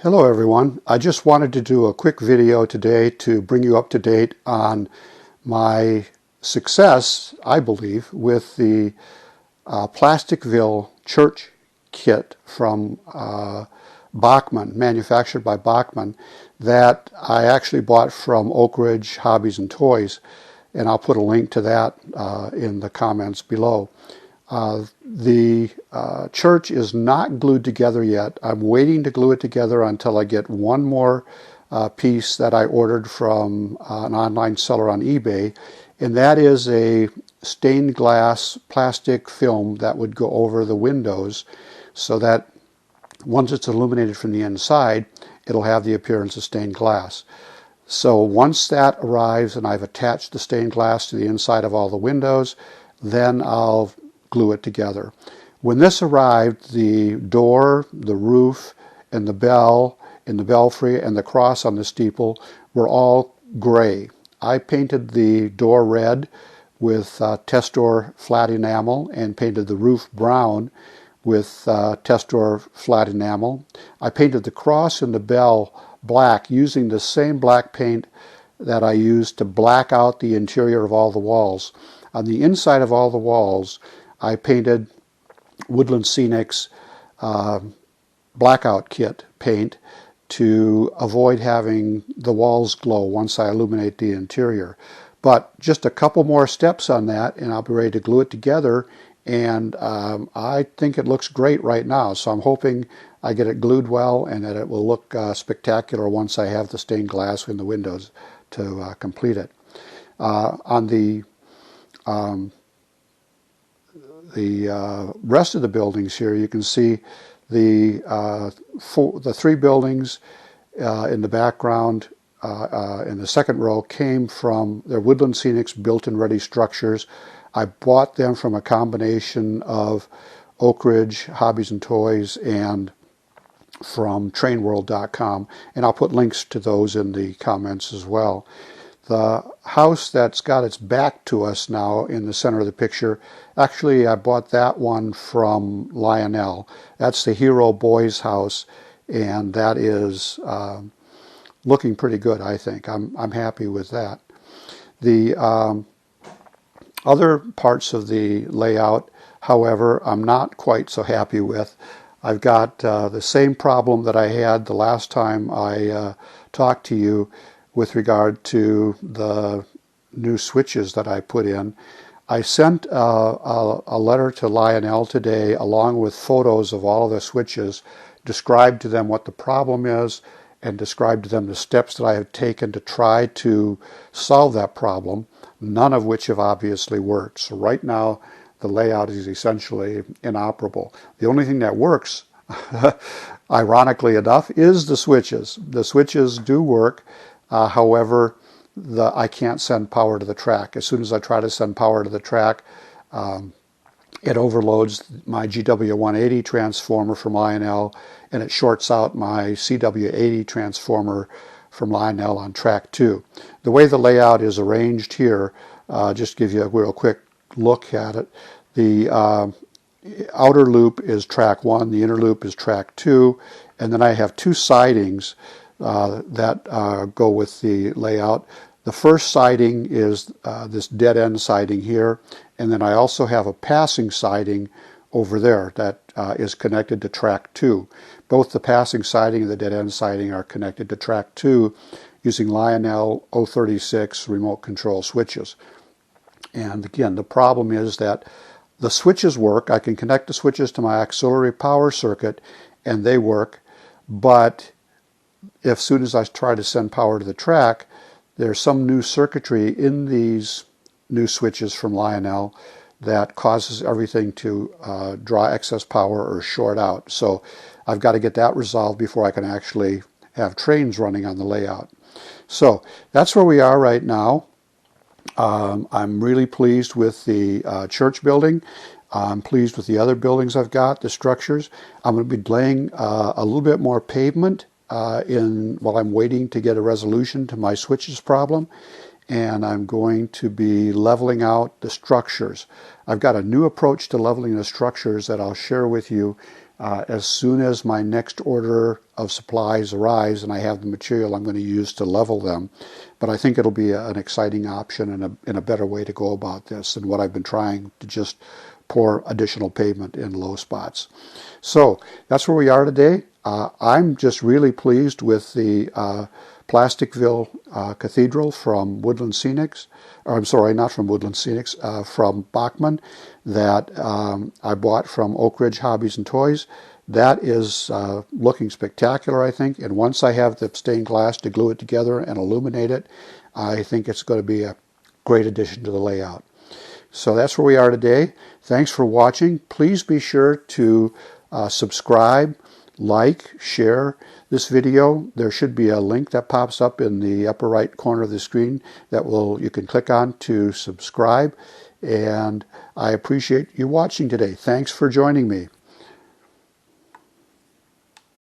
Hello everyone. I just wanted to do a quick video today to bring you up to date on my success, I believe, with the Plasticville church kit from Bachmann, manufactured by Bachmann, that I actually bought from Oakridge Hobbies and Toys, and I'll put a link to that in the comments below. The church is not glued together yet. I'm waiting to glue it together until I get one more piece that I ordered from an online seller on eBay, and that is a stained glass plastic film that would go over the windows so that once it's illuminated from the inside, it'll have the appearance of stained glass. So once that arrives and I've attached the stained glass to the inside of all the windows, then I'll glue it together. When this arrived, the door, the roof, and the bell in the belfry and the cross on the steeple were all gray. I painted the door red with Testor flat enamel and painted the roof brown with Testor flat enamel. I painted the cross and the bell black using the same black paint that I used to black out the interior of all the walls. On the inside of all the walls, I painted Woodland Scenics blackout kit paint to avoid having the walls glow once I illuminate the interior. But just a couple more steps on that and I'll be ready to glue it together, and I think it looks great right now. So I'm hoping I get it glued well and that it will look spectacular once I have the stained glass in the windows to complete it. On the rest of the buildings here, you can see the three buildings in the background in the second row came from their Woodland Scenics built-in ready structures. I bought them from a combination of Oakridge Hobbies and Toys and from trainworld.com, and I'll put links to those in the comments as well. The house that's got its back to us now in the center of the picture, actually I bought that one from Lionel. That's the Hero Boys house, and that is looking pretty good, I think. I'm happy with that. The other parts of the layout, however, I'm not quite so happy with. I've got the same problem that I had the last time I talked to you with regard to the new switches that I put in. I sent a letter to Lionel today along with photos of all of the switches, described to them what the problem is, and described to them the steps that I have taken to try to solve that problem, none of which have obviously worked. So right now the layout is essentially inoperable. The only thing that works, ironically enough, is the switches. The switches do work. However, I can't send power to the track. As soon as I try to send power to the track, it overloads my GW180 transformer from Lionel, and it shorts out my CW80 transformer from Lionel on track 2. The way the layout is arranged here, just give you a real quick look at it. The outer loop is track 1, the inner loop is track 2, and then I have two sidings that go with the layout. The first siding is this dead end siding here, and then I also have a passing siding over there that is connected to track 2. Both the passing siding and the dead end siding are connected to track 2 using Lionel 036 remote control switches. And again, the problem is that the switches work. I can connect the switches to my auxiliary power circuit and they work, but as soon as I try to send power to the track, there's some new circuitry in these new switches from Lionel that causes everything to draw excess power or short out. So I've got to get that resolved before I can actually have trains running on the layout. So that's where we are right now. I'm really pleased with the church building. I'm pleased with the other buildings I've got, the structures. I'm going to be laying a little bit more pavement while I'm waiting to get a resolution to my switches problem, and I'm going to be leveling out the structures. I've got a new approach to leveling the structures that I'll share with you As soon as my next order of supplies arrives and I have the material I'm going to use to level them. But I think it'll be an exciting option and a better way to go about this than what I've been trying to just pour additional pavement in low spots. So that's where we are today. I'm just really pleased with the Plasticville Cathedral from Woodland Scenics, or I'm sorry, not from Woodland Scenics, from Bachmann, that I bought from Oakridge Hobbies and Toys. That is looking spectacular, I think, and once I have the stained glass to glue it together and illuminate it, I think it's going to be a great addition to the layout. So that's where we are today. Thanks for watching. Please be sure to subscribe, like, share this video. There should be a link that pops up in the upper right corner of the screen that you can click on to subscribe. And I appreciate you watching today. Thanks for joining me.